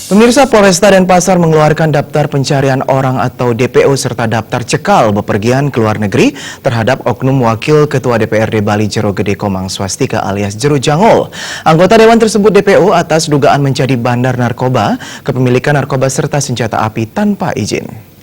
Pemirsa, Polresta Denpasar mengeluarkan daftar pencarian orang atau DPO serta daftar cekal bepergian ke luar negeri terhadap oknum Wakil Ketua DPRD Bali Jero Gede Komang Swastika alias Jero Jangol. Anggota Dewan tersebut DPO atas dugaan menjadi bandar narkoba, kepemilikan narkoba serta senjata api tanpa izin.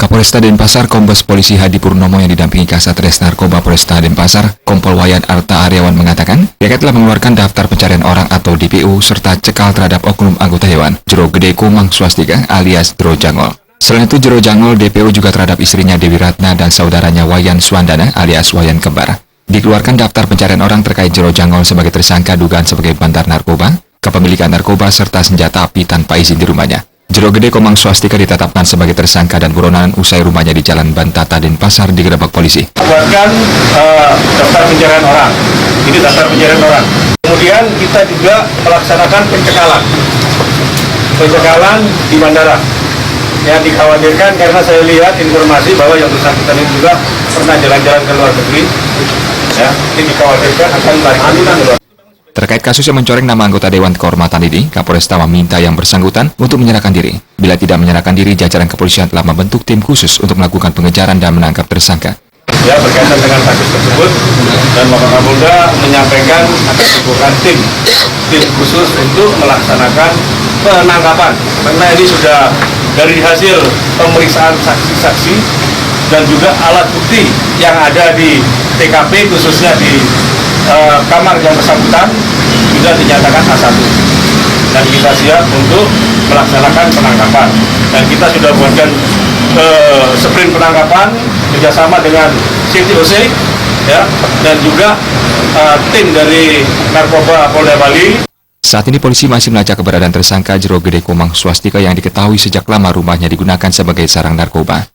Kapolresta Denpasar Kombes Polisi Hadi Purnomo yang didampingi Kasat Res Narkoba Polresta Denpasar, Kompol Wayan Arta Aryawan mengatakan, pihaknya telah mengeluarkan daftar pencarian orang atau DPO serta cekal terhadap oknum anggota Dewan Jero Gede Komang Swastika alias Jero Jangol. Selain itu, Jero Jangol DPO juga terhadap istrinya Dewi Ratna dan saudaranya Wayan Swandana alias Wayan Kembar. Dikeluarkan daftar pencarian orang terkait Jero Jangol sebagai tersangka dugaan sebagai bandar narkoba, kepemilikan narkoba serta senjata api tanpa izin di rumahnya. Jero Gede Komang Swastika ditetapkan sebagai tersangka dan buronan usai rumahnya di Jalan Bantata Denpasar digerebek polisi. Buatkan daftar pencarian orang. Ini daftar pencarian orang. Kemudian kita juga melaksanakan pencekalan di bandara. Yang dikhawatirkan karena saya lihat informasi bahwa yang bersangkutan ini juga pernah jalan-jalan ke luar negeri. Ya, ini dikhawatirkan akan melarikan. Terkait kasus yang mencoreng nama anggota Dewan Kehormatan ini, Kapolresta meminta yang bersangkutan untuk menyerahkan diri. Bila tidak menyerahkan diri, jajaran kepolisian telah membentuk tim khusus untuk melakukan pengejaran dan menangkap tersangka. Ya, berkaitan dengan kasus tersebut, dan Bapak Kapolda menyampaikan akan dibutuhkan tim khusus untuk melaksanakan penangkapan. Karena ini sudah dari hasil pemeriksaan saksi-saksi dan juga alat bukti yang ada di TKP, khususnya di kamar yang bersangkutan sudah dinyatakan A1 dan kita siap untuk melaksanakan penangkapan, dan kita sudah buatkan sprint penangkapan kerjasama dengan CTOC ya, dan juga tim dari Narkoba Polda Bali. Saat ini polisi masih melacak keberadaan tersangka Jero Gede Komang Swastika yang diketahui sejak lama rumahnya digunakan sebagai sarang narkoba.